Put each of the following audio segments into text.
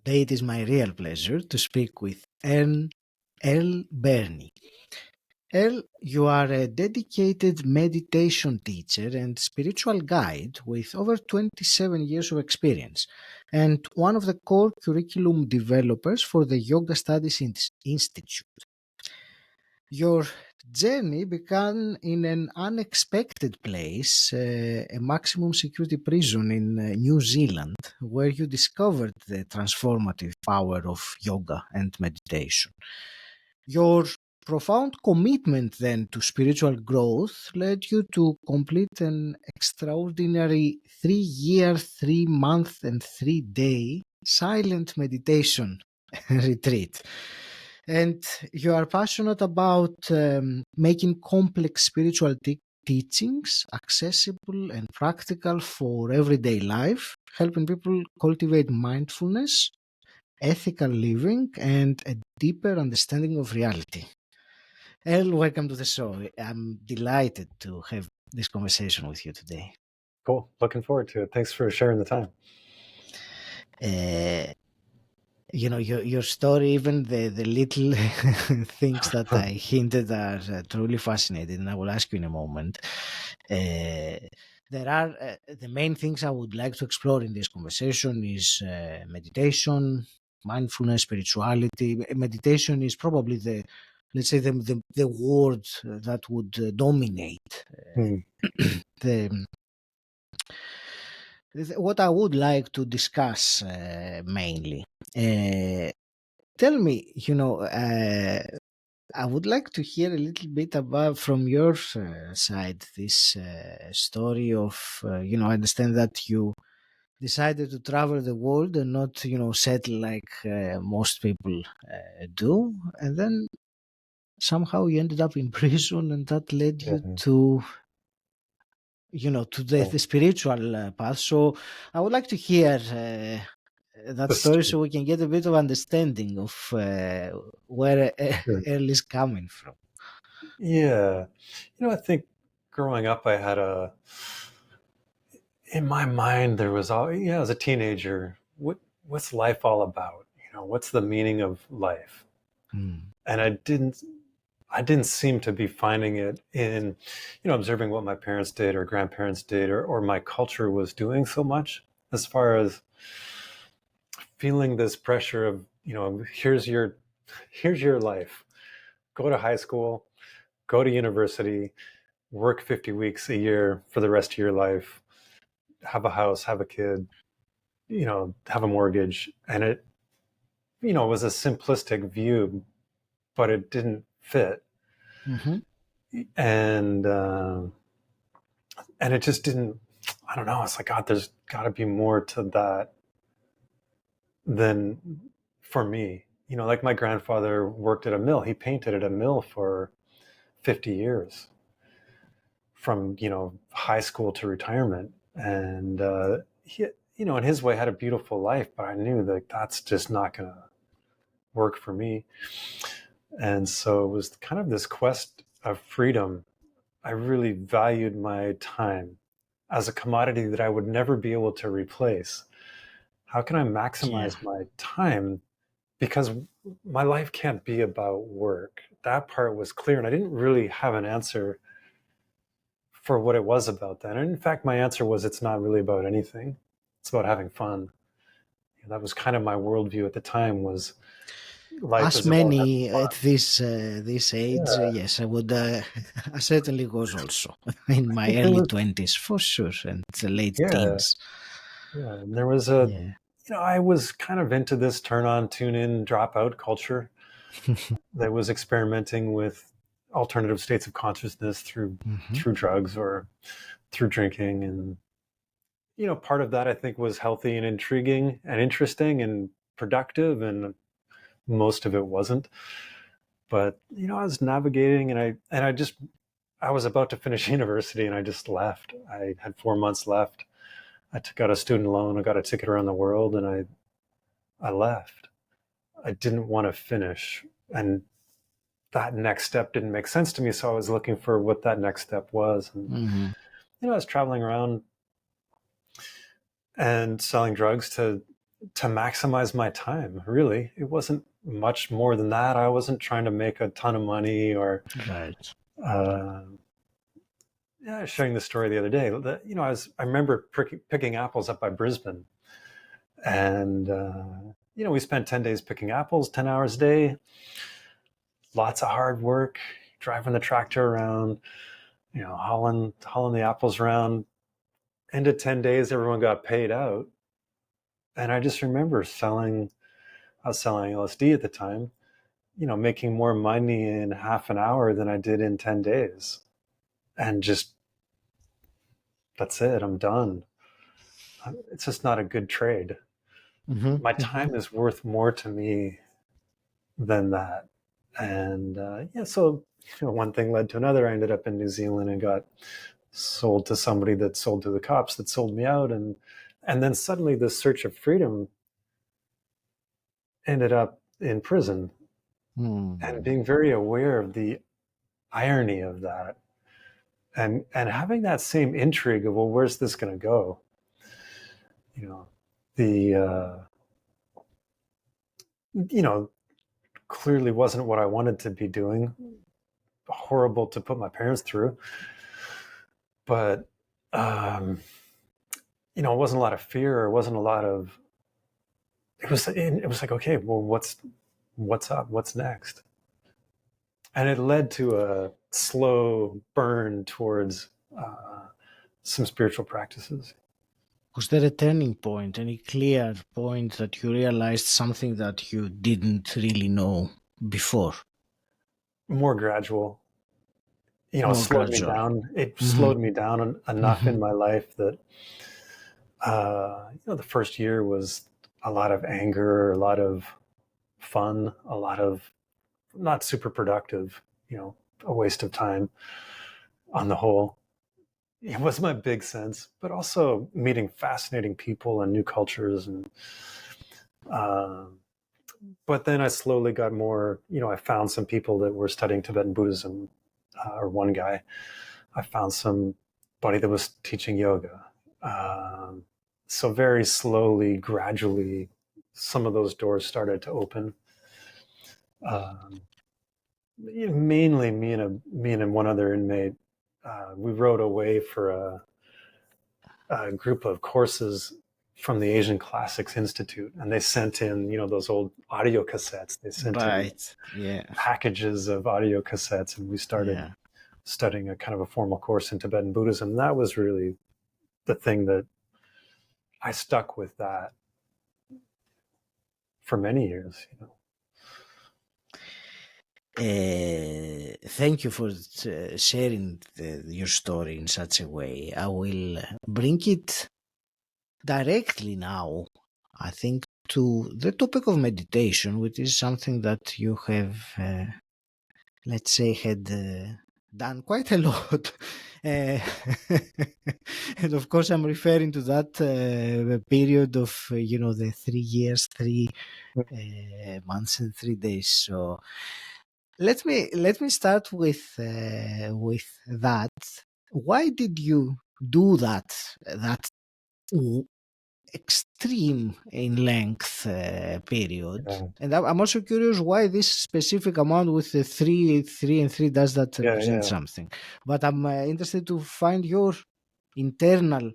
Today it is my real pleasure to speak with Earle Birney. Earle, you are a dedicated meditation teacher and spiritual guide with over 27 years of experience, and one of the core curriculum developers for the Yoga Studies Institute. Your journey began in an unexpected place, a maximum security prison in New Zealand, where you discovered the transformative power of yoga and meditation. Your profound commitment then to spiritual growth led you to complete an extraordinary 3-year, 3-month, and 3-day silent meditation retreat. And you are passionate about making complex spiritual teachings accessible and practical for everyday life, helping people cultivate mindfulness, ethical living, and a deeper understanding of reality. Earle, welcome to the show. I'm delighted to have this conversation with you today. Cool. Looking forward to it. Thanks for sharing the time. Your story, even the little things that I hinted are truly fascinating, and I will ask you in a moment. There are the main things I would like to explore in this conversation is meditation, mindfulness, spirituality. Meditation is probably let's say the word that would dominate the what I would like to discuss mainly. Tell me, I would like to hear a little bit about from your side this story of, I understand that you decided to travel the world and not, settle like most people do. And then somehow you ended up in prison and that led you to the spiritual path. So I would like to hear that story so we can get a bit of understanding of where Earle is coming from. Yeah. I think growing up, in my mind, there was as a teenager, what's life all about? What's the meaning of life? And I didn't seem to be finding it in, observing what my parents did or grandparents did or my culture was doing so much, as far as feeling this pressure of, here's your life. Go to high school, go to university, work 50 weeks a year for the rest of your life, have a house, have a kid, have a mortgage. And it, was a simplistic view, but it didn't fit. And it just didn't, I don't know. It's like, God, there's got to be more to that than for me. Like my grandfather worked at a mill. He painted at a mill for 50 years from, high school to retirement. And he, in his way had a beautiful life, but I knew that that's just not going to work for me. And so it was kind of this quest of freedom. I really valued my time as a commodity that I would never be able to replace. How can I maximize my time? Because my life can't be about work. That part was clear, and I didn't really have an answer for what it was about then. And in fact, my answer was, it's not really about anything. It's about having fun. That was kind of my worldview at the time, was life as is many about at this age, yes, I would. I certainly was also in my early 20s for sure, and the late teens. Yeah, and there was I was kind of into this turn on, tune in, drop out culture that was experimenting with alternative states of consciousness through drugs or through drinking. And, part of that I think was healthy and intriguing and interesting and productive, and most of it wasn't. But, I was navigating, and I was about to finish university, and I just left. I had 4 months left. I took out a student loan. I got a ticket around the world, and I left. I didn't want to finish, and that next step didn't make sense to me. So I was looking for what that next step was. And, I was traveling around and selling drugs to to maximize my time. Really, it wasn't much more than that. I wasn't trying to make a ton of money or Right. uh, yeah, I was sharing the story the other day. I remember picking apples up by Brisbane, and we spent 10 days picking apples, 10 hours a day, lots of hard work, driving the tractor around, hauling the apples around. End of 10 days, everyone got paid out, and I just remember I was selling LSD at the time, making more money in half an hour than I did in 10 days, and just that's it. I'm done. It's just not a good trade. Mm-hmm. My Mm-hmm. time is worth more to me than that. And so one thing led to another. I ended up in New Zealand and got sold to somebody that sold to the cops that sold me out, and then suddenly this search of freedom ended up in prison, and Mm. being very aware of the irony of that, and having that same intrigue of, well, where's this going to go? You know, the you know clearly wasn't what I wanted to be doing. Horrible to put my parents through, but it wasn't a lot of fear. It wasn't a lot of. It was like, okay, well, what's up? What's next? And it led to a slow burn towards some spiritual practices. Was there a turning point, any clear point that you realized something that you didn't really know before? More gradual. It More slowed me gradual. down. It Mm-hmm. slowed me down enough Mm-hmm. in my life that the first year was a lot of anger, a lot of fun, a lot of not super productive, a waste of time on the whole. It was my big sense, but also meeting fascinating people and new cultures. And but then I slowly got more, I found some people that were studying Tibetan Buddhism, or one guy. I found somebody that was teaching yoga. So very slowly, gradually, some of those doors started to open. Um, Mainly me and one other inmate, we rode away for a group of courses from the Asian Classics Institute, and they sent in, those old audio cassettes. They sent in Right. Yeah. packages of audio cassettes, and we started Yeah. studying a kind of a formal course in Tibetan Buddhism. And that was really the thing that I stuck with that for many years. Thank you for sharing your story in such a way. I will bring it directly now, I think, to the topic of meditation, which is something that you have, let's say, had done quite a lot. Uh, and of course, I'm referring to that period of, the 3 years, 3 months and 3 days. So let me start with that. Why did you do that extreme in length period? Yeah, And I'm also curious why this specific amount with the three and three does that yeah, represent yeah. something. But I'm interested to find your internal,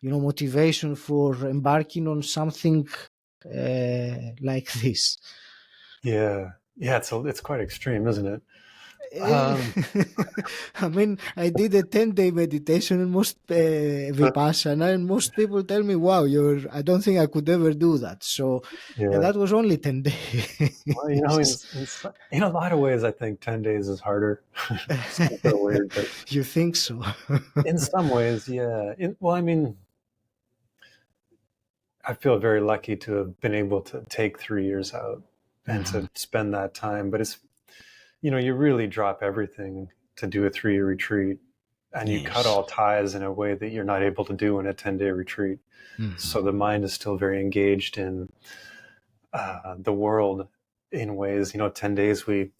motivation for embarking on something like this. Yeah, yeah. It's quite extreme, isn't it? Eh, Um, I mean, I did a 10-day meditation and most Vipassana, and most people tell me, wow, I don't think I could ever do that. So, and yeah. that was only 10 days. Well, in a lot of ways, I think 10 days is harder. Sounds so weird, but You think so? in some ways, yeah. Well, I mean, I feel very lucky to have been able to take 3 years out and Mhm. to spend that time. But you really drop everything to do a 3-year retreat, and you cut Yes. all ties in a way that you're not able to do in a 10-day retreat. So Mhm. the mind is still very engaged in the world in ways. 10 days we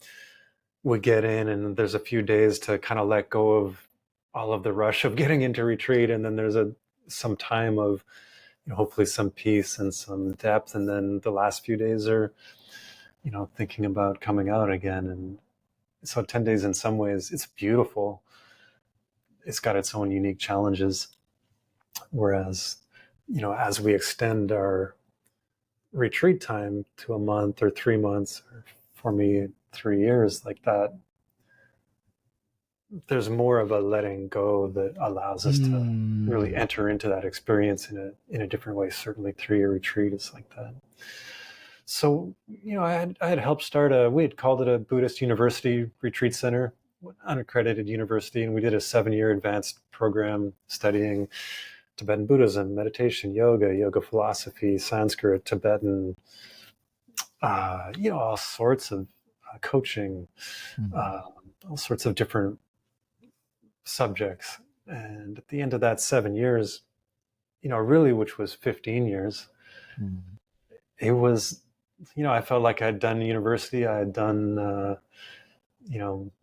get in, and there's a few days to kind of let go of all of the rush of getting into retreat, and then there's some time of hopefully some peace and some depth. And then the last few days are, thinking about coming out again. And so 10 days in some ways, it's beautiful. It's got its own unique challenges. Whereas, as we extend our retreat time to a month or 3 months, or for me, 3 years, like that, there's more of a letting go that allows us to really enter into that experience in a different way. Certainly 3-year retreat is like that. So, I had helped start we had called it a Buddhist university retreat center, unaccredited university, and we did a 7-year advanced program studying Tibetan Buddhism, meditation, yoga philosophy, Sanskrit, Tibetan, all sorts of coaching, all sorts of different subjects. And at the end of that 7 years, really, which was 15 years, it was, I felt like I'd done university. I had done,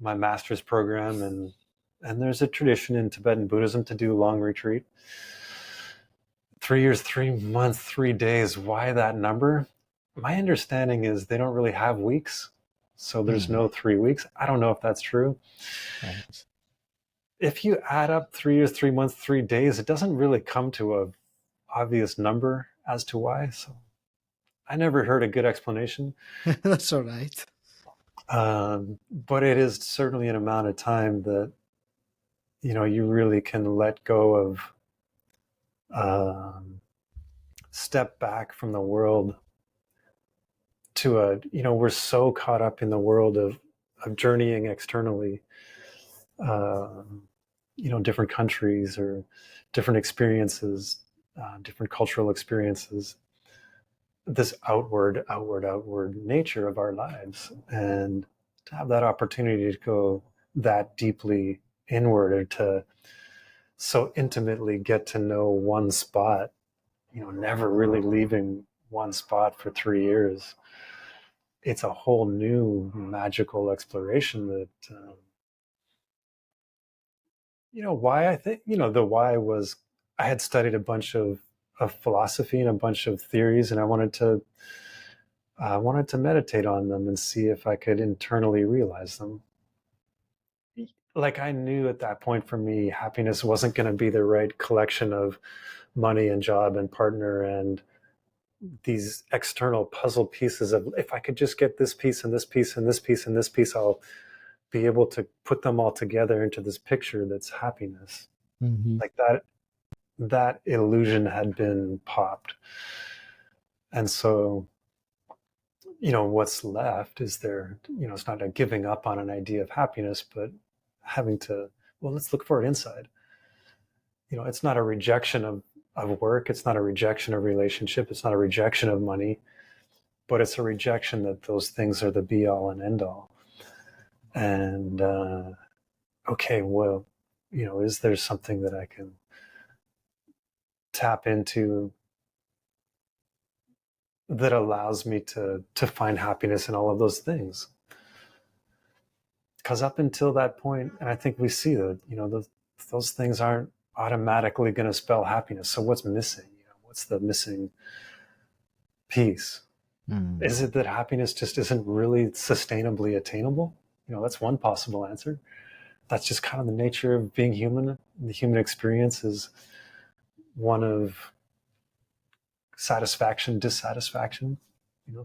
my master's program, and there's a tradition in Tibetan Buddhism to do long retreat. 3 years, 3 months, 3 days. Why that number? My understanding is they don't really have weeks. So there's no 3 weeks. I don't know if that's true. Right. If you add up 3 years, 3 months, 3 days, it doesn't really come to a obvious number as to why. So I never heard a good explanation. That's all right. But it is certainly an amount of time that, you really can let go of, step back from the world to we're so caught up in the world of journeying externally, different countries or different experiences, different cultural experiences, this outward nature of our lives. And to have that opportunity to go that deeply inward, or to so intimately get to know one spot, never really leaving one spot for 3 years. It's a whole new magical exploration that, why I think, the why was I had studied a bunch of philosophy and a bunch of theories, and I wanted to meditate on them and see if I could internally realize them. Like, I knew at that point for me, happiness wasn't going to be the right collection of money and job and partner and these external puzzle pieces of, if I could just get this piece and this piece and this piece and this piece, I'll be able to put them all together into this picture that's happiness. Like that illusion had been popped. And so, what's left is there, it's not a giving up on an idea of happiness, but having to, well, let's look for it inside. It's not a rejection of work. It's not a rejection of relationship. It's not a rejection of money, but it's a rejection that those things are the be all and end all. And, okay, well, is there something that I can tap into that allows me to find happiness in all of those things? Because up until that point, and I think we see that, those things aren't automatically going to spell happiness. So what's missing? What's the missing piece? Is it that happiness just isn't really sustainably attainable? That's one possible answer. That's just kind of the nature of being human. The human experience is one of satisfaction, dissatisfaction.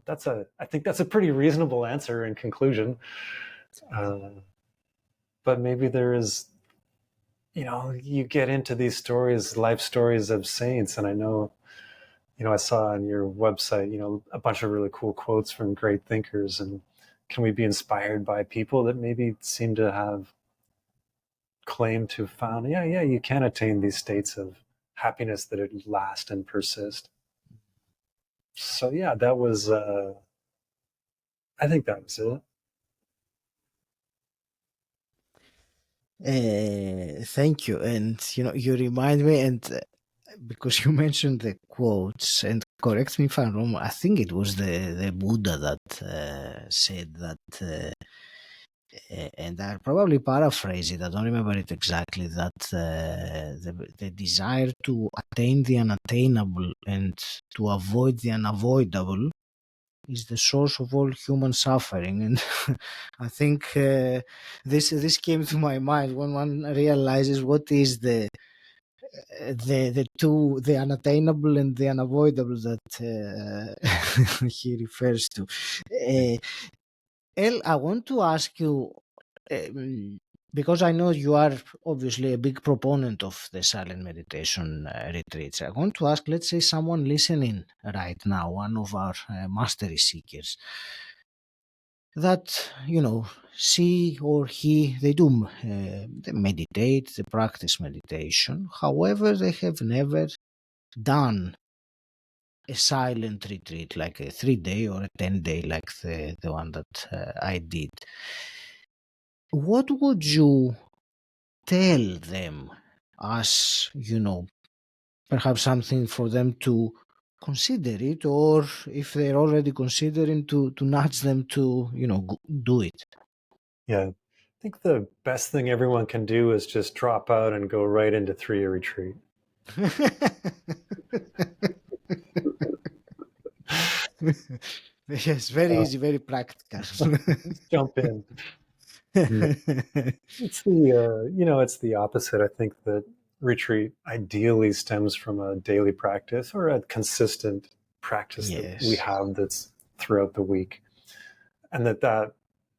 I think that's a pretty reasonable answer in conclusion. But maybe there is, you get into these stories, life stories of saints. And I know, I saw on your website, a bunch of really cool quotes from great thinkers. And can we be inspired by people that maybe seem to have claimed to have found, you can attain these states of happiness that last and persist. So yeah, that was, I think that was it. Thank you. And, you remind me, and because you mentioned the quotes, and correct me if I'm wrong, I think it was the Buddha that said that And I probably paraphrase it, I don't remember it exactly, that the desire to attain the unattainable and to avoid the unavoidable is the source of all human suffering. And I think this came to my mind when one realizes what is the unattainable and the unavoidable that he refers to. Uh, El, I want to ask you, um, because I know you are obviously a big proponent of the silent meditation retreats. I want to ask, let's say someone listening right now, one of our mastery seekers, that, she or he, they meditate, they practice meditation. However, they have never done a silent retreat, like a 3 day or a 10 day, like the one that I did. What would you tell them as, perhaps something for them to consider it, or if they're already considering, to nudge them to, do it? Yeah. I think the best thing everyone can do is just drop out and go right into 3-year retreat. Yes, very Uh, easy, very practical. just jump in. No, it's it's the opposite. I think that retreat ideally stems from a daily practice or a consistent practice that we Yes. have that's throughout the week. And that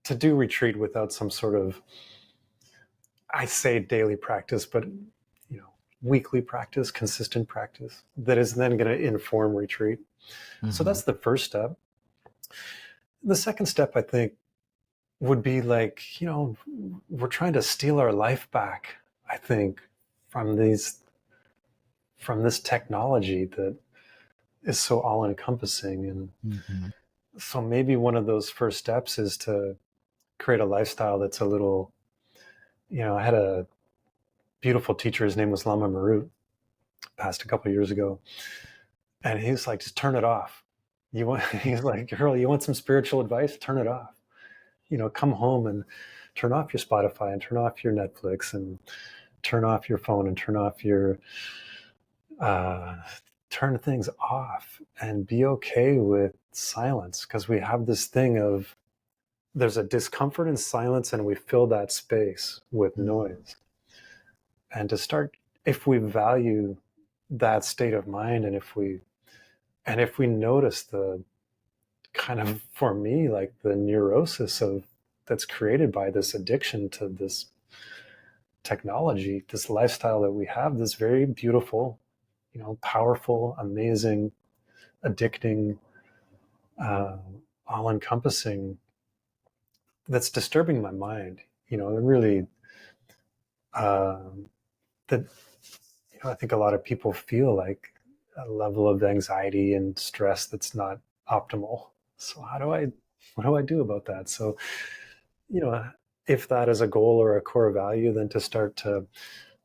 to do retreat without some sort of, I say daily practice, but weekly practice, consistent practice that is then going to inform retreat. So Mhm. that's the first step. The second step, I think, would be like, we're trying to steal our life back, I think, from this technology that is so all encompassing. And Mhm. so maybe one of those first steps is to create a lifestyle that's a little, I had a beautiful teacher, his name was Lama Marut, passed a couple of years ago. And he's like, just turn it off. He's like, Earle, you want some spiritual advice? Turn it off. Come home and turn off your Spotify and turn off your Netflix and turn off your phone and uh, turn things off and be okay with silence, because we have this thing of there's a discomfort in silence and we fill that space with Mhm. noise. And to start, if we value that state of mind, and if we notice the kind of, for me, like the neurosis of that's created by this addiction to this technology, this lifestyle that we have, this very beautiful, powerful, amazing, addicting, uh, all-encompassing, that's disturbing my mind, and really, that I think a lot of people feel like a level of anxiety and stress that's not optimal. So what do I do about that? So, you know, if that is a goal or a core value, then to start to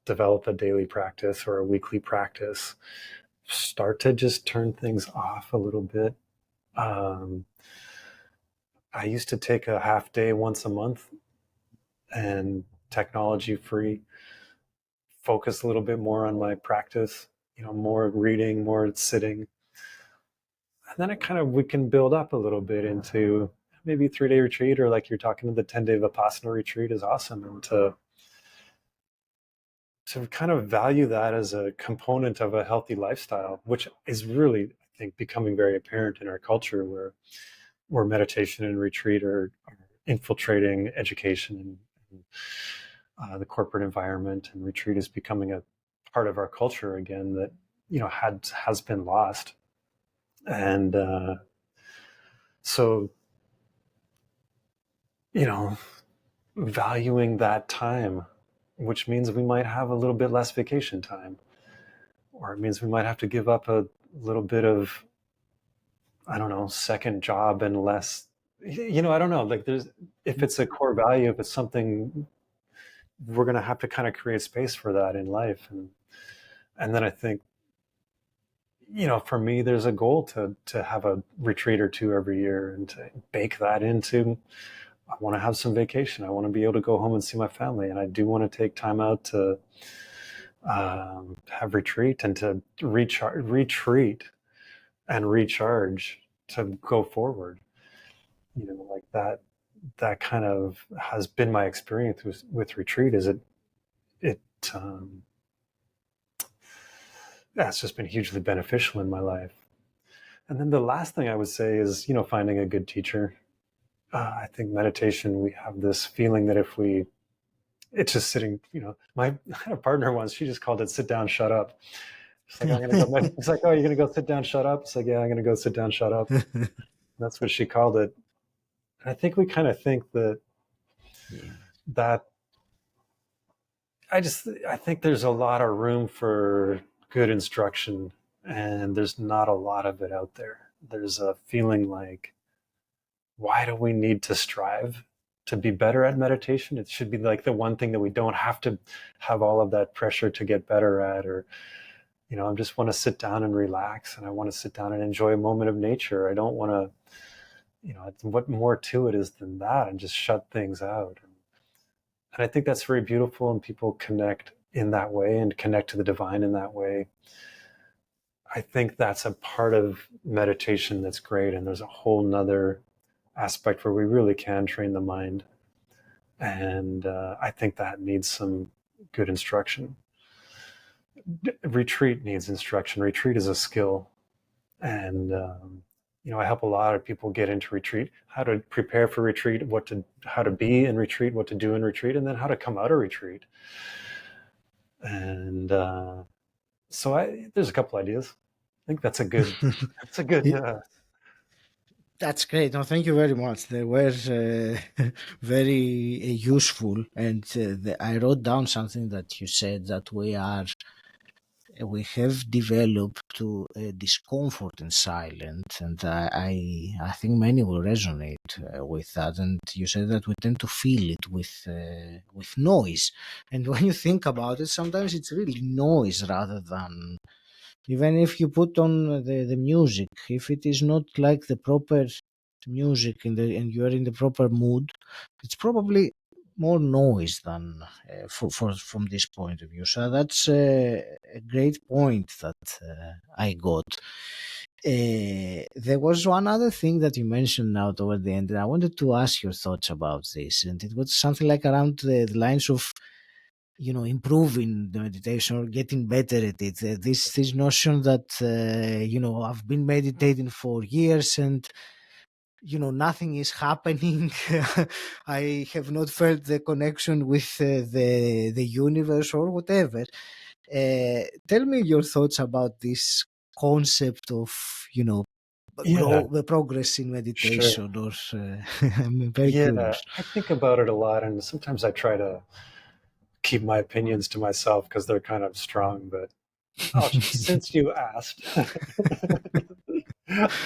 develop a daily practice or a weekly practice, start to just turn things off a little bit. Um, I used to take a half day once a month and technology free, focus a little bit more on my practice, more reading, more sitting. And then we can build up a little bit into maybe 3-day retreat, or like you're talking to the 10-day Vipassana retreat is awesome. And to kind of value that as a component of a healthy lifestyle, which is really, I think, becoming very apparent in our culture, where meditation and retreat are infiltrating education and the corporate environment, and retreat is becoming a part of our culture again that has been lost. And so you know valuing that time, which means we might have a little bit less vacation time, or it means we might have to give up a little bit of, I don't know, second job and less, I don't know, like if it's a core value, if it's something, we're going to have to kind of create space for that in life. And then I think, for me, there's a goal to have a retreat or two every year and to bake that into I want to have some vacation. I want to be able to go home and see my family. And I do want to take time out to have retreat and to retreat and recharge to go forward. Like that kind of has been my experience with retreat. Is it yeah, it's just been hugely beneficial in my life. And then the last thing I would say is, finding a good teacher. I think meditation, we have this feeling that it's just sitting, I had a partner once, she just called it sit down, shut up. It's like, I'm going to go, it's like, oh, you're going to go sit down, shut up? It's like, yeah, I'm going to go sit down, shut up. That's what she called it. And I think we kind of think Yeah. that I think there's a lot of room for good instruction, and there's not a lot of it out there. There's a feeling like, why do we need to strive to be better at meditation? It should be like the one thing that we don't have to have all of that pressure to get better at, or, I just want to sit down and relax, and I want to sit down and enjoy a moment of nature. I don't want to, what more to it is than that, and just shut things out. And I think that's very beautiful, and people connect in that way and connect to the divine in that way. I think that's a part of meditation that's great. And there's a whole nother aspect where we really can train the mind. And I think that needs some good instruction. Retreat needs instruction. Retreat is a skill. And, I help a lot of people get into retreat, how to prepare for retreat, how to be in retreat, what to do in retreat, and then how to come out of retreat. And so there's a couple ideas. I think that's a good, That's great. No, thank you very much. They were very useful, and I wrote down something that you said, that we have developed to discomfort in silence, and I think many will resonate with that. And you said that we tend to feel it with noise, and when you think about it, sometimes it's really noise rather than, even if you put on the music, if it is not like the proper music and you are in the proper mood, it's probably more noise than from this point of view. So that's a great point that I got. There was one other thing that you mentioned now toward the end, and I wanted to ask your thoughts about this. And it was something like around the lines of, improving the meditation or getting better at it. This notion that I've been meditating for years, and nothing is happening. I have not felt the connection with the universe or whatever. Tell me your thoughts about this concept of yeah, progress in sure. meditation, or I'm very Yeah, curious. I think about it a lot, and sometimes I try to keep my opinions to myself because they're kind of strong. But since you asked,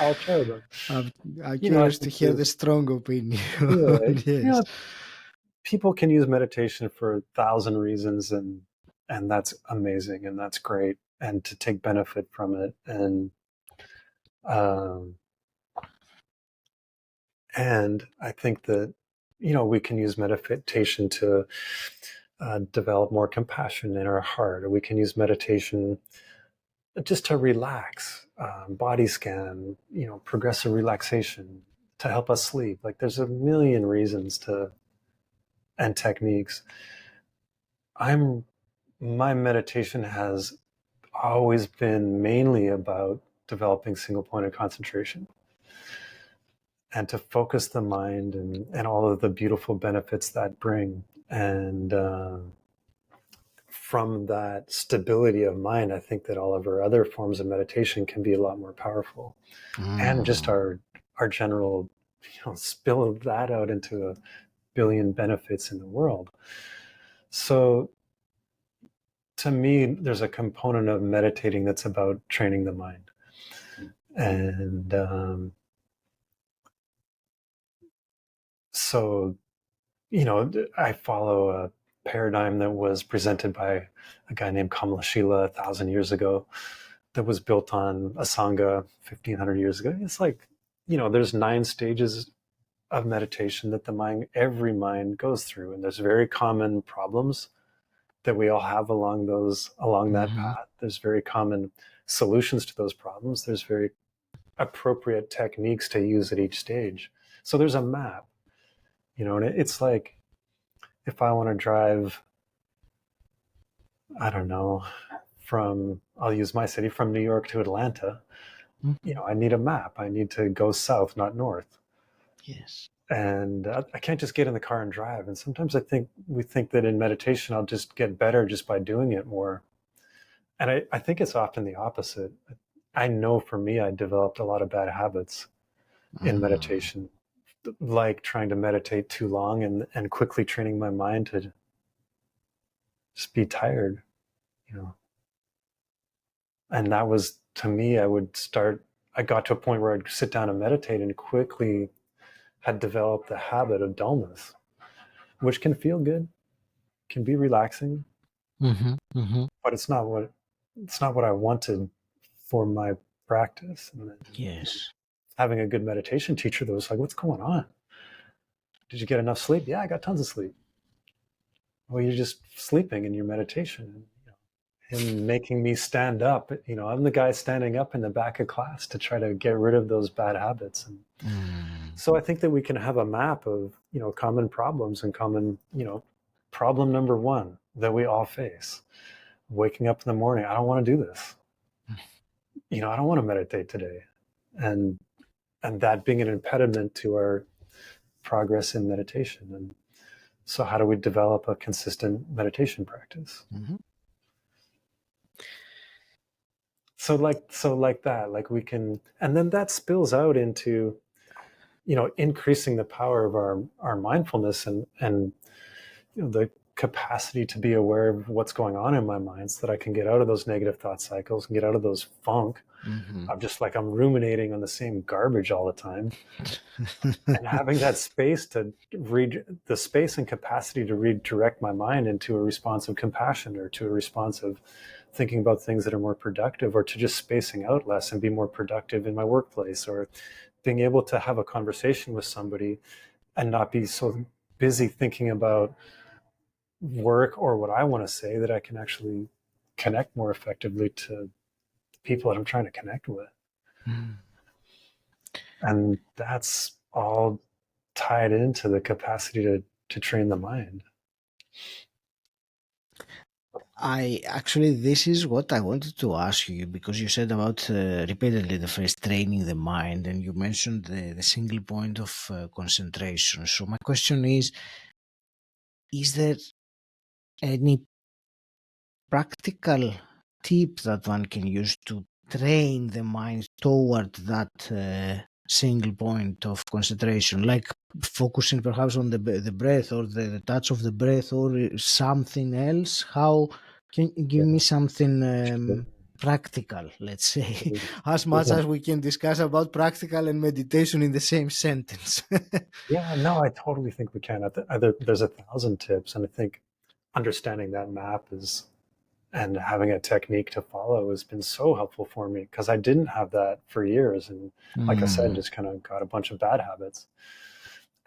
I'll share them. I'm I curious to think hear the strong opinion. yeah, Yes. people can use meditation for 1,000 reasons, and that's amazing, and that's great, and to take benefit from it, um, and I think that we can use meditation to develop more compassion in our heart, or we can use meditation just to relax, body scan, progressive relaxation to help us sleep. Like there's a million reasons and techniques. My meditation has always been mainly about developing single point of concentration and to focus the mind and all of the beautiful benefits that bring. And from that stability of mind, I think that all of our other forms of meditation can be a lot more powerful. And just Mm. our general, spill that out into a billion benefits in the world. So to me, there's a component of meditating that's about training the mind. And so, I follow a paradigm that was presented by a guy named Kamalashila 1,000 years ago, that was built on Asanga 1,500 years ago. It's like, there's 9 stages of meditation that every mind goes through, and there's very common problems that we all have along that Mm-hmm. path. There's very common solutions to those problems. There's very appropriate techniques to use at each stage. So there's a map, and it's like if I want to drive, I don't know, I'll use my city, from New York to Atlanta. Mm-hmm. I need a map. I need to go south, not north. Yes. And I can't just get in the car and drive. And sometimes we think that in meditation, I'll just get better just by doing it more. And I think it's often the opposite. I know for me, I developed a lot of bad habits in Mm-hmm. meditation, like trying to meditate too long and quickly training my mind to just be tired, you know. And that was, to me, I got to a point where I'd sit down and meditate and quickly had developed the habit of dullness, which can feel good, can be relaxing, Mm-hmm. Mm-hmm. but it's not what I wanted for my practice. And then, Yes. having a good meditation teacher that was like, "What's going on? Did you get enough sleep?" "Yeah, I got tons of sleep." "Well, you're just sleeping in your meditation." And, him making me stand up. I'm the guy standing up in the back of class to try to get rid of those bad habits. And Mm. so I think that we can have a map of, common problems and common, problem number one that we all face. Waking up in the morning, I don't want to do this. I don't want to meditate today. And that being an impediment to our progress in meditation. And so how do we develop a consistent meditation practice? Mm-hmm. So like that, like we can, and then that spills out into, increasing the power of our mindfulness and the capacity to be aware of what's going on in my mind, so that I can get out of those negative thought cycles and get out of those funk. Mm-hmm. I'm ruminating on the same garbage all the time, and having that space to read the space and capacity to redirect my mind into a response of compassion, or to a response of thinking about things that are more productive, or to just spacing out less and be more productive in my workplace, or being able to have a conversation with somebody and not be so busy thinking about work or what I want to say, that I can actually connect more effectively to the people that I'm trying to connect with. Mm. And that's all tied into the capacity to train the mind. This is what I wanted to ask you, because you said about repeatedly the phrase training the mind, and you mentioned the single point of concentration. So my question is there any practical tip that one can use to train the mind toward that single point of concentration, like focusing perhaps on the breath, or the touch of the breath, or something else? How can you give me Yeah, something sure. practical, let's say, There's, as there's much a as we can discuss about practical and meditation in the same sentence? Yeah, no, I totally think we can. There's 1,000 tips, and I think understanding that map is and having a technique to follow has been so helpful for me, because I didn't have that for years, and like I said, Mm, just kind of got a bunch of bad habits,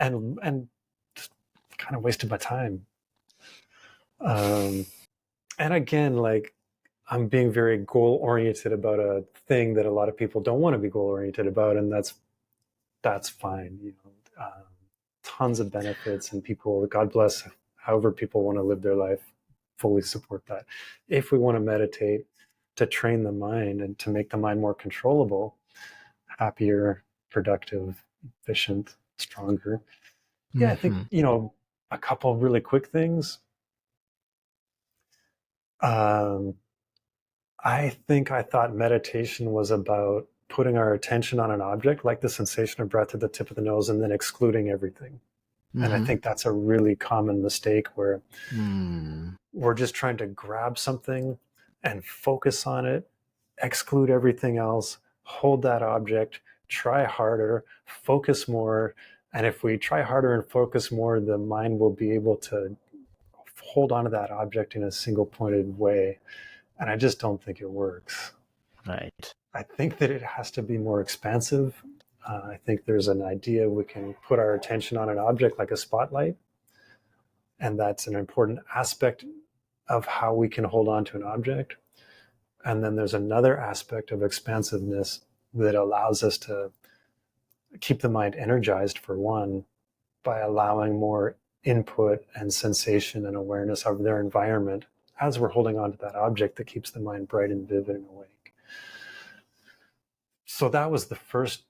and just kind of wasted my time. Um, and again, like, I'm being very goal oriented about a thing that a lot of people don't want to be goal oriented about, and that's fine. Tons of benefits, and people, God bless, however people want to live their life, fully support that. If we want to meditate to train the mind and to make the mind more controllable, happier, productive, efficient, stronger. Yeah, I think, mhm, a couple of really quick things. Um, I think I thought meditation was about putting our attention on an object, like the sensation of breath at the tip of the nose, and then excluding everything. And I mhm, think that's a really common mistake, where mm, we're just trying to grab something and focus on it, exclude everything else, hold that object, try harder, focus more. And if we try harder and focus more, the mind will be able to hold on to that object in a single pointed way. And I just don't think it works. right. I think that it has to be more expansive. I think there's an idea we can put our attention on an object like a spotlight, and that's an important aspect of how we can hold on to an object. And then there's another aspect of expansiveness that allows us to keep the mind energized, for one, by allowing more input and sensation and awareness of their environment as we're holding on to that object, that keeps the mind bright and vivid and awake. So that was the first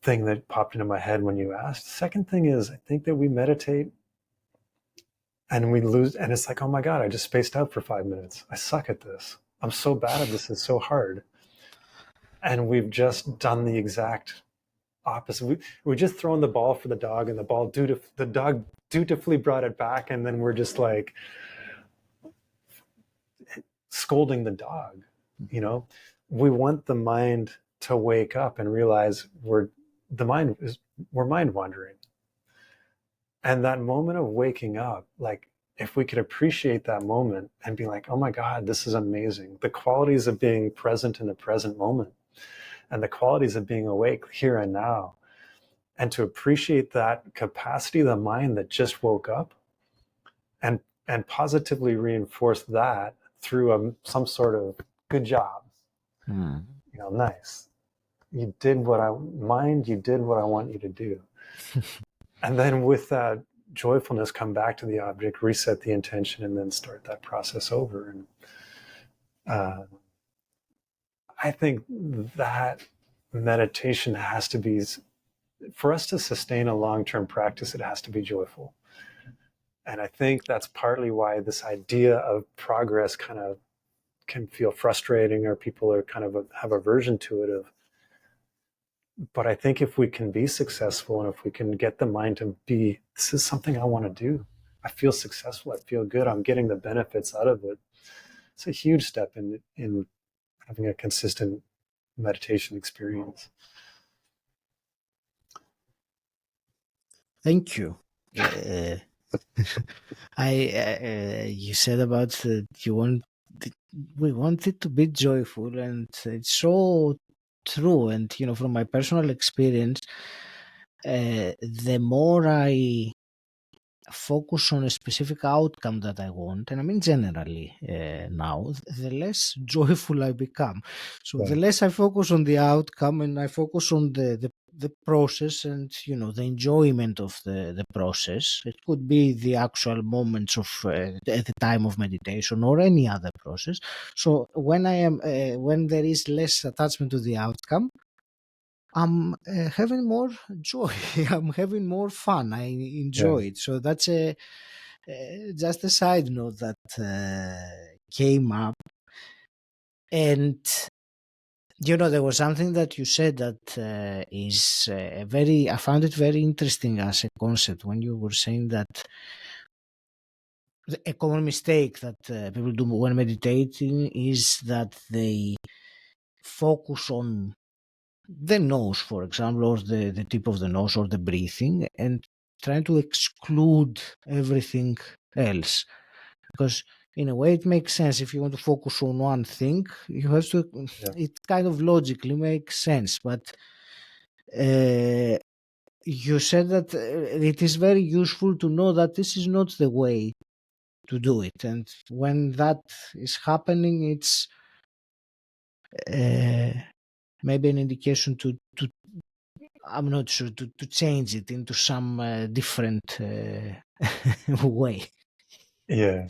thing that popped into my head when you asked. Second thing is, I think that we meditate and we lose, and it's like, oh my God, I just spaced out for 5 minutes. I suck at this. I'm so bad at this. It's so hard. And we've just done the exact opposite. We just thrown the ball for the dog, and the dog dutifully brought it back, and then we're just like scolding the dog. You know, we want the mind to wake up and realize we're mind wandering. And that moment of waking up, like, if we could appreciate that moment and be like, oh my God, this is amazing. The qualities of being present in the present moment, and the qualities of being awake here and now, and to appreciate that capacity of the mind that just woke up, and positively reinforce that through some sort of good job. You know, nice. You did what I want you to do. And then with that joyfulness, come back to the object, reset the intention, and then start that process over. And I think that meditation has to be, for us to sustain a long-term practice, it has to be joyful. And I think that's partly why this idea of progress kind of can feel frustrating, or people are kind of have aversion to it. But I think if we can be successful, and if we can get the mind to be, this is something I want to do. I feel successful. I feel good. I'm getting the benefits out of it. It's a huge step in having a consistent meditation experience. Thank you. You said about we want it to be joyful, and it's so true. And from my personal experience, the more I focus on a specific outcome that I want, and I mean generally now, the less joyful I become. So the less I focus on the outcome, and I focus on the process, and the enjoyment of the process. It could be the actual moments of at the time of meditation, or any other process. So when when there is less attachment to the outcome, I'm having more joy. I'm having more fun. I enjoy it. So that's just a side note that came up. And there was something that you said that is I found it very interesting as a concept, when you were saying that a common mistake that people do when meditating is that they focus on the nose, for example, or the tip of the nose, or the breathing, and trying to exclude everything else. Because in a way it makes sense. If you want to focus on one thing, you have to, it kind of logically makes sense. But you said that it is very useful to know that this is not the way to do it. And when that is happening, it's maybe an indication to I'm not sure, to change it into some different way. Yeah.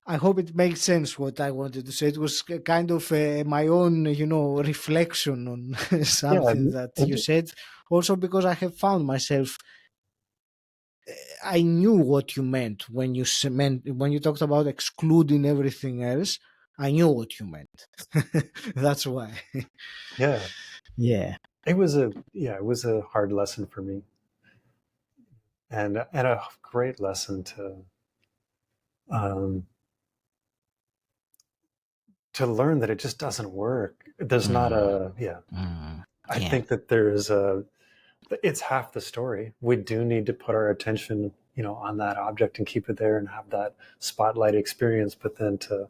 I hope it makes sense what I wanted to say. It was kind of my own, reflection on something that you said. Also because I have found myself, I knew what you meant when you talked about excluding everything else. I knew what you meant. That's why. Yeah. Yeah. It was a hard lesson for me, and a great lesson to learn that it just doesn't work. There's not I think that it's half the story. We do need to put our attention, on that object and keep it there and have that spotlight experience, but then to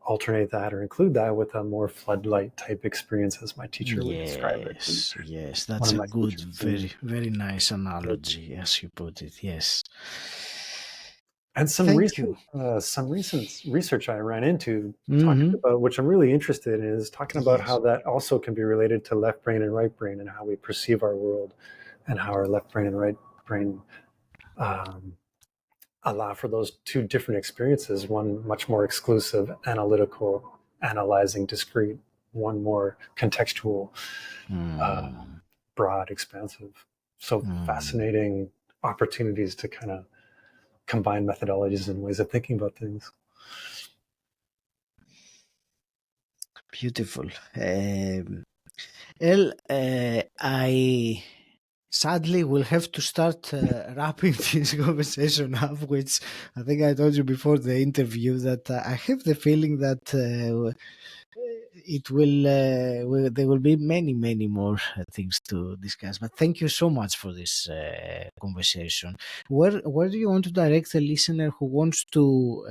alternate that or include that with a more floodlight type experience, as my teacher would describe it. And Yes, yes, one that's of a my good, teachers in very, very nice analogy, as you put it. Yes. and Thank you. some recent research I ran into talking Mm-hmm. about, which I'm really interested in, is talking about how Yes. that also can be related to left brain and right brain and how we perceive our world, and how our left brain and right brain um, allow for those two different experiences. One much more exclusive, analytical, analyzing, discrete. One more contextual, uh, Mm, broad, expansive. So mm. fascinating opportunities to kind of combine methodologies and ways of thinking about things. Beautiful. Well, I sadly will have to start wrapping this conversation up, which I think I told you before the interview that I have the feeling that there will be many, many more things to discuss. But thank you so much for this conversation. Where do you want to direct the listener who wants to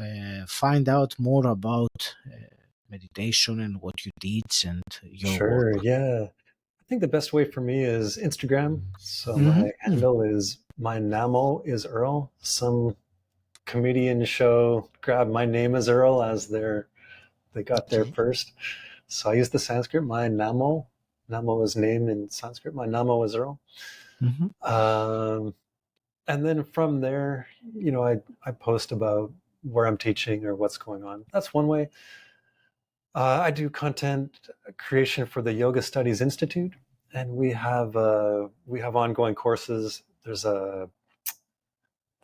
find out more about meditation and what you teach and your work? Sure, yeah. I think the best way for me is Instagram. So Mm-hmm. my handle is my namo is Earle. Some comedian show grabbed my name as Earle as they got there Okay. first. So I use the Sanskrit, my namo. Namo is name in Sanskrit. My namo is Earle. Mm-hmm. Um, and then from there, I post about where I'm teaching or what's going on. That's one way. I do content creation for the Yoga Studies Institute, and we have ongoing courses.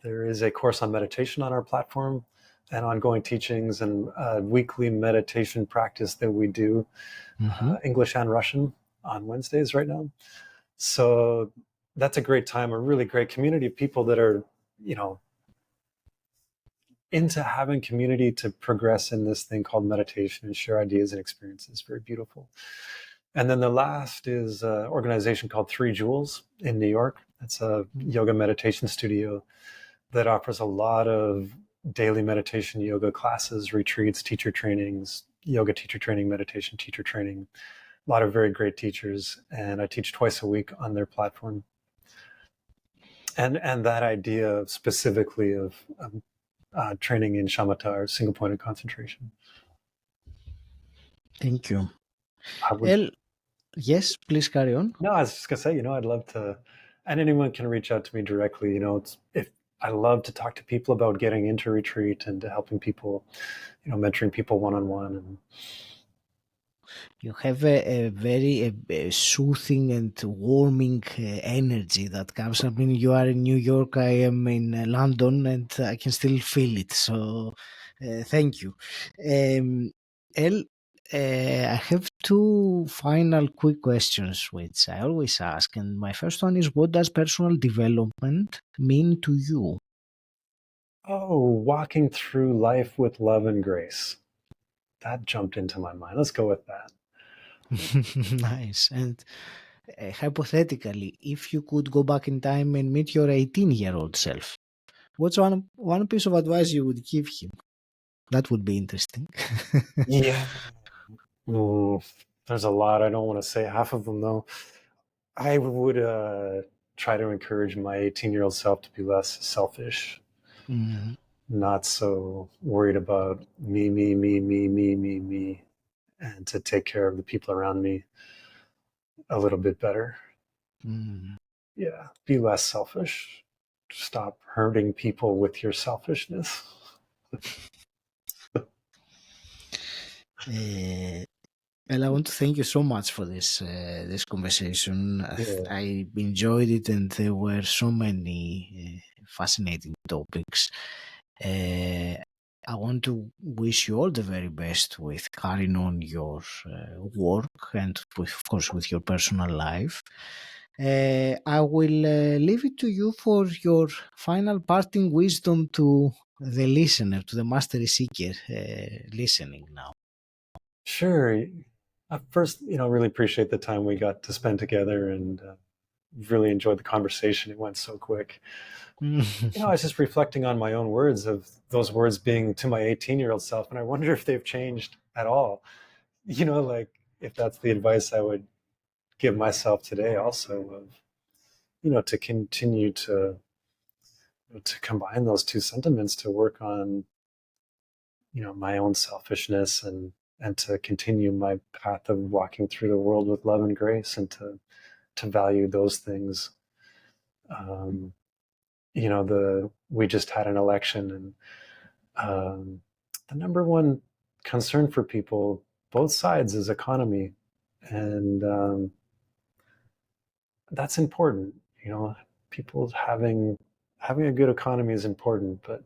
There is a course on meditation on our platform, and ongoing teachings and weekly meditation practice that we do, Mm-hmm. English and Russian, on Wednesdays right now. So that's a great time, a really great community of people that are, you know, into having community to progress in this thing called meditation and share ideas and experiences. Very beautiful. And then the last is an organization called Three Jewels in New York. It's a yoga meditation studio that offers a lot of daily meditation yoga classes, retreats, teacher trainings, yoga teacher training, meditation teacher training. A lot of very great teachers, and I teach twice a week on their platform. And that idea specifically of training in shamatha, or single pointed concentration. Thank you. I would Well, yes, please carry on. No, I was just gonna say, I'd love to, and anyone can reach out to me directly. It's if I love to talk to people about getting into retreat and to helping people, mentoring people one on one. And You have a very soothing and warming energy that comes. I mean, you are in New York, I am in London, and I can still feel it. So, thank you. El, I have two final quick questions, which I always ask. And my first one is, what does personal development mean to you? walking through life with love and grace. That jumped into my mind. Let's go with that. Nice. And hypothetically, if you could go back in time and meet your 18-year-old self, what's one piece of advice you would give him? That would be interesting. Yeah. Mm, there's a lot. I don't want to say half of them though. I would try to encourage my 18-year-old self to be less selfish, Mm, not so worried about me, me, me, me, me, me, me, and to take care of the people around me a little bit better. mm. Yeah, be less selfish. Stop hurting people with your selfishness. Uh, well, I want to thank you so much for this conversation. Yeah, I enjoyed it, and there were so many fascinating topics. Uh, I want to wish you all the very best with carrying on your work and, of course, with your personal life. I will leave it to you for your final parting wisdom to the listener, to the mastery seeker listening now. sure. I first, really appreciate the time we got to spend together, and really enjoyed the conversation. It went so quick. I was just reflecting on my own words, of those words being to my 18-year-old self, and I wonder if they've changed at all. Like if that's the advice I would give myself today also, of to continue to combine those two sentiments, to work on my own selfishness, and to continue my path of walking through the world with love and grace, and to value those things. um, we just had an election, and the number one concern for people, both sides, is economy. And that's important. People having a good economy is important, but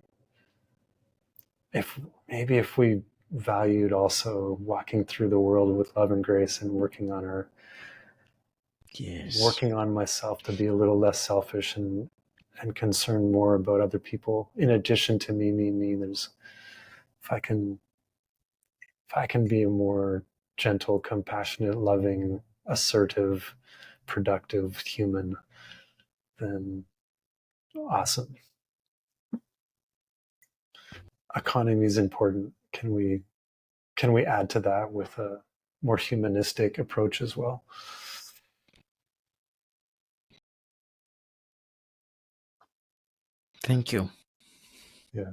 if we valued also walking through the world with love and grace, and Yes. working on myself to be a little less selfish, and concern more about other people in addition to me. There's if I can be a more gentle, compassionate, loving, assertive, productive human, then awesome. Economy is important. Can we add to that with a more humanistic approach as well? Thank you. Yeah.